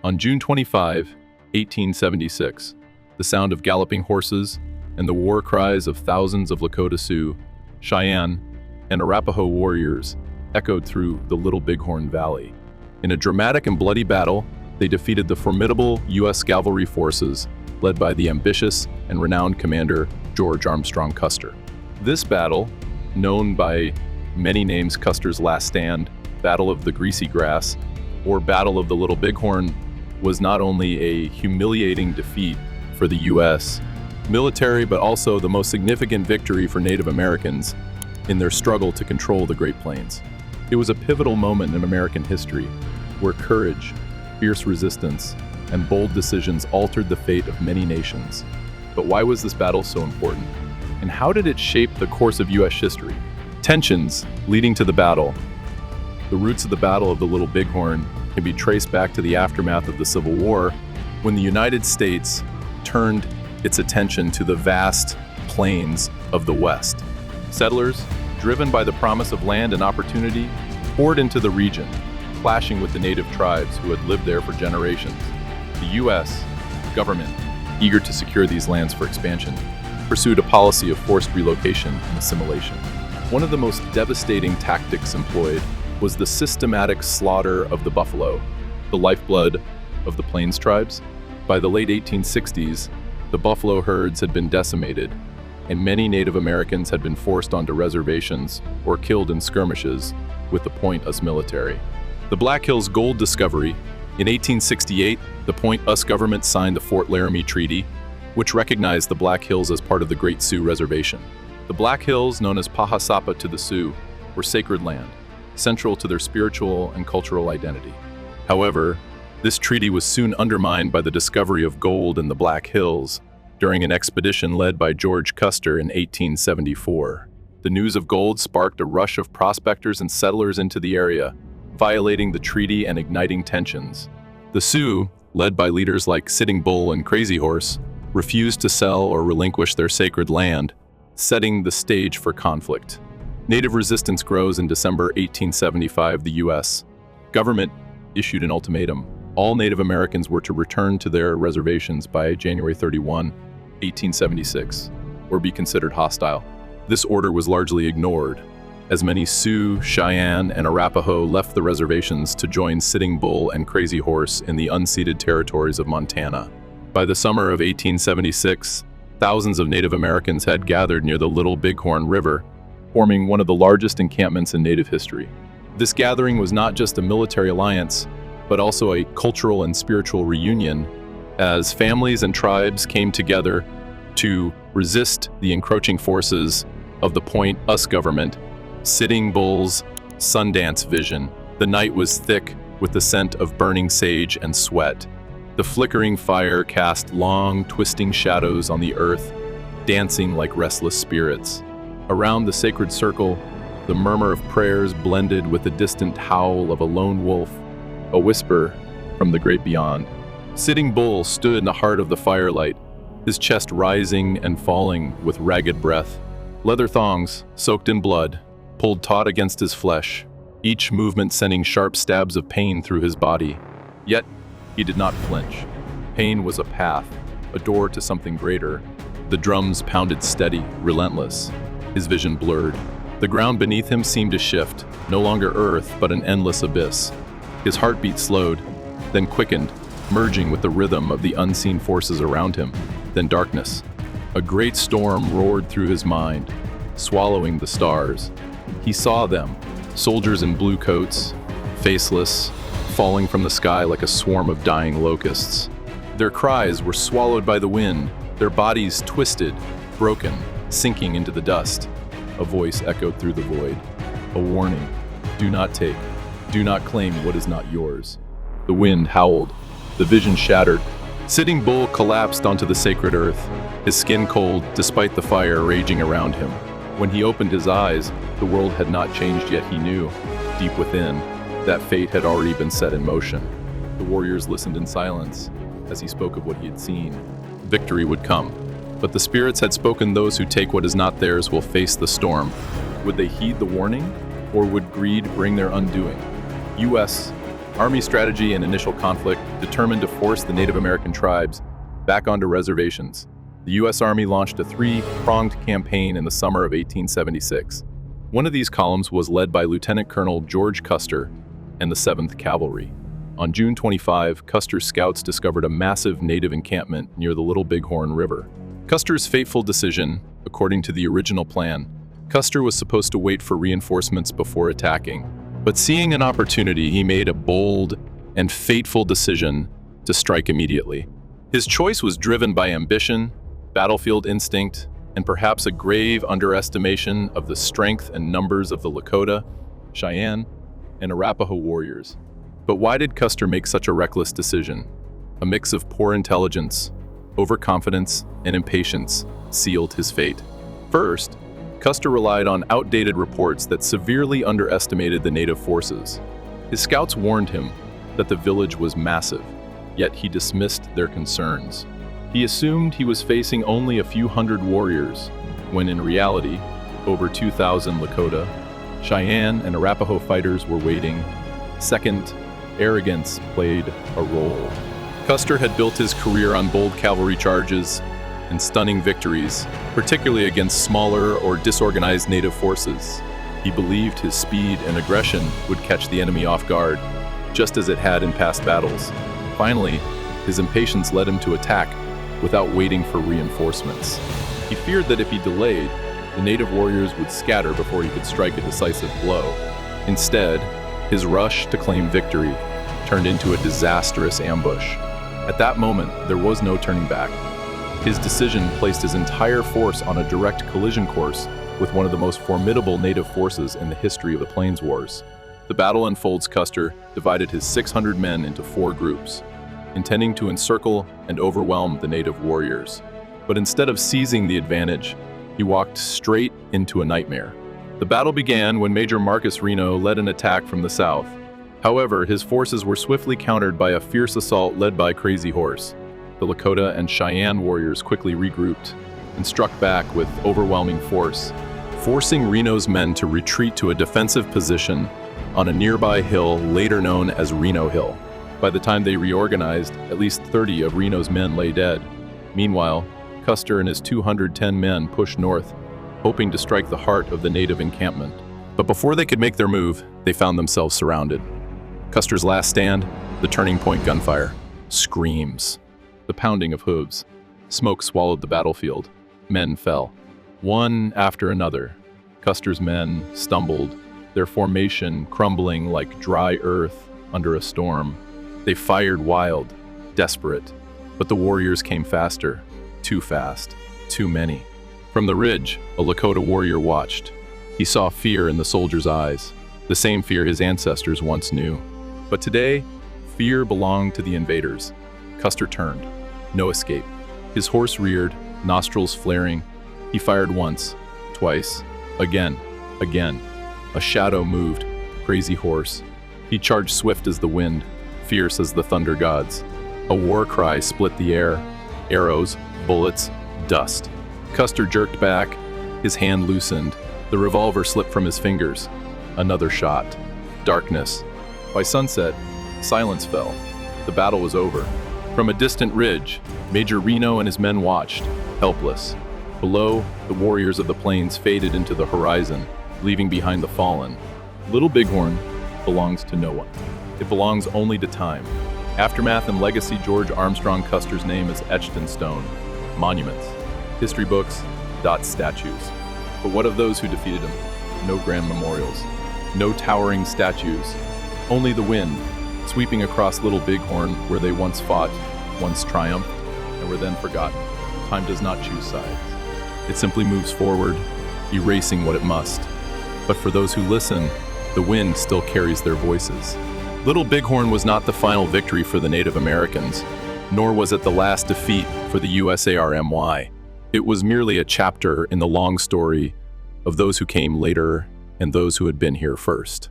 On June 25, 1876, the sound of galloping horses and the war cries of thousands of Lakota Sioux, Cheyenne, and Arapaho warriors echoed through the Little Bighorn Valley. In a dramatic and bloody battle, they defeated the formidable U.S. cavalry forces led by the ambitious and renowned commander George Armstrong Custer. This battle, known by many names, Custer's Last Stand, Battle of the Greasy Grass, or Battle of the Little Bighorn, was not only a humiliating defeat for the U.S. military, but also the most significant victory for Native Americans in their struggle to control the Great Plains. It was a pivotal moment in American history where courage, fierce resistance, and bold decisions altered the fate of many nations. But why was this battle so important? And how did it shape the course of U.S. history? Tensions leading to the battle. The roots of the Battle of the Little Bighorn can be traced back to the aftermath of the Civil War, when the United States turned its attention to the vast plains of the West. Settlers, driven by the promise of land and opportunity, poured into the region, clashing with the native tribes who had lived there for generations. The U.S. government, eager to secure these lands for expansion, pursued a policy of forced relocation and assimilation. One of the most devastating tactics employed was the systematic slaughter of the buffalo, the lifeblood of the Plains tribes. By the late 1860s, the buffalo herds had been decimated, and many Native Americans had been forced onto reservations or killed in skirmishes with the Point Us military. The Black Hills Gold Discovery. In 1868, the Point Us government signed the Fort Laramie Treaty, which recognized the Black Hills as part of the Great Sioux Reservation. The Black Hills, known as Pahasapa to the Sioux, were sacred land, central to their spiritual and cultural identity. However, this treaty was soon undermined by the discovery of gold in the Black Hills during an expedition led by George Custer in 1874. The news of gold sparked a rush of prospectors and settlers into the area, violating the treaty and igniting tensions. The Sioux, led by leaders like Sitting Bull and Crazy Horse, refused to sell or relinquish their sacred land, setting the stage for conflict. Native resistance grows. In December 1875, the U.S. government issued an ultimatum. All Native Americans were to return to their reservations by January 31, 1876, or be considered hostile. This order was largely ignored, as many Sioux, Cheyenne, and Arapaho left the reservations to join Sitting Bull and Crazy Horse in the unceded territories of Montana. By the summer of 1876, thousands of Native Americans had gathered near the Little Bighorn River, forming one of the largest encampments in Native history. This gathering was not just a military alliance, but also a cultural and spiritual reunion, as families and tribes came together to resist the encroaching forces of the Point Us government. Sitting Bull's Sundance vision. The night was thick with the scent of burning sage and sweat. The flickering fire cast long, twisting shadows on the earth, dancing like restless spirits. Around the sacred circle, the murmur of prayers blended with the distant howl of a lone wolf, a whisper from the great beyond. Sitting Bull stood in the heart of the firelight, his chest rising and falling with ragged breath. Leather thongs, soaked in blood, pulled taut against his flesh, each movement sending sharp stabs of pain through his body. Yet, he did not flinch. Pain was a path, a door to something greater. The drums pounded steady, relentless. His vision blurred. The ground beneath him seemed to shift, no longer earth, but an endless abyss. His heartbeat slowed, then quickened, merging with the rhythm of the unseen forces around him. Then darkness. A great storm roared through his mind, swallowing the stars. He saw them, soldiers in blue coats, faceless, falling from the sky like a swarm of dying locusts. Their cries were swallowed by the wind, their bodies twisted, broken, sinking into the dust. A voice echoed through the void. A warning. Do not take. Do not claim what is not yours. The wind howled. The vision shattered. Sitting Bull collapsed onto the sacred earth, his skin cold despite the fire raging around him. When he opened his eyes, the world had not changed yet. He knew, deep within, that fate had already been set in motion. The warriors listened in silence as he spoke of what he had seen. Victory would come, but the spirits had spoken. Those who take what is not theirs will face the storm. Would they heed the warning, or would greed bring their undoing? U.S. Army strategy and initial conflict determined to force the Native American tribes back onto reservations. The U.S. Army launched a three-pronged campaign in the summer of 1876. One of these columns was led by Lieutenant Colonel George Custer and the 7th Cavalry. On June 25, Custer's scouts discovered a massive Native encampment near the Little Bighorn River. Custer's fateful decision, according to the original plan, Custer was supposed to wait for reinforcements before attacking. But seeing an opportunity, he made a bold and fateful decision to strike immediately. His choice was driven by ambition, battlefield instinct, and perhaps a grave underestimation of the strength and numbers of the Lakota, Cheyenne, and Arapaho warriors. But why did Custer make such a reckless decision? A mix of poor intelligence, overconfidence, and impatience sealed his fate. First, Custer relied on outdated reports that severely underestimated the native forces. His scouts warned him that the village was massive, yet he dismissed their concerns. He assumed he was facing only a few hundred warriors, when in reality, over 2,000 Lakota, Cheyenne, and Arapaho fighters were waiting. Second, arrogance played a role. Custer had built his career on bold cavalry charges and stunning victories, particularly against smaller or disorganized native forces. He believed his speed and aggression would catch the enemy off guard, just as it had in past battles. Finally, his impatience led him to attack without waiting for reinforcements. He feared that if he delayed, the native warriors would scatter before he could strike a decisive blow. Instead, his rush to claim victory turned into a disastrous ambush. At that moment, there was no turning back. His decision placed his entire force on a direct collision course with one of the most formidable native forces in the history of the Plains Wars. The battle unfolds. Custer divided his 600 men into 4 groups, intending to encircle and overwhelm the native warriors. But instead of seizing the advantage, he walked straight into a nightmare. The battle began when Major Marcus Reno led an attack from the south. However, his forces were swiftly countered by a fierce assault led by Crazy Horse. The Lakota and Cheyenne warriors quickly regrouped and struck back with overwhelming force, forcing Reno's men to retreat to a defensive position on a nearby hill later known as Reno Hill. By the time they reorganized, at least 30 of Reno's men lay dead. Meanwhile, Custer and his 210 men pushed north, hoping to strike the heart of the native encampment. But before they could make their move, they found themselves surrounded. Custer's last stand, the turning point gunfire, screams, the pounding of hooves. Smoke swallowed the battlefield. Men fell, one after another. Custer's men stumbled, their formation crumbling like dry earth under a storm. They fired wild, desperate, but the warriors came faster, too fast, too many. From the ridge, a Lakota warrior watched. He saw fear in the soldier's eyes, the same fear his ancestors once knew. But today, fear belonged to the invaders. Custer turned. No escape. His horse reared, nostrils flaring. He fired once, twice, again. A shadow moved. Crazy Horse. He charged swift as the wind, fierce as the thunder gods. A war cry split the air. Arrows, bullets, dust. Custer jerked back. His hand loosened. The revolver slipped from his fingers. Another shot. Darkness. By sunset, silence fell. The battle was over. From a distant ridge, Major Reno and his men watched, helpless. Below, the warriors of the plains faded into the horizon, leaving behind the fallen. Little Bighorn belongs to no one. It belongs only to time. Aftermath and legacy. George Armstrong Custer's name is etched in stone. Monuments, history books, statues. But what of those who defeated him? No grand memorials, no towering statues, only the wind, sweeping across Little Bighorn where they once fought, once triumphed, and were then forgotten. Time does not choose sides. It simply moves forward, erasing what it must. But for those who listen, the wind still carries their voices. Little Bighorn was not the final victory for the Native Americans, nor was it the last defeat for the USARMY. It was merely a chapter in the long story of those who came later and those who had been here first.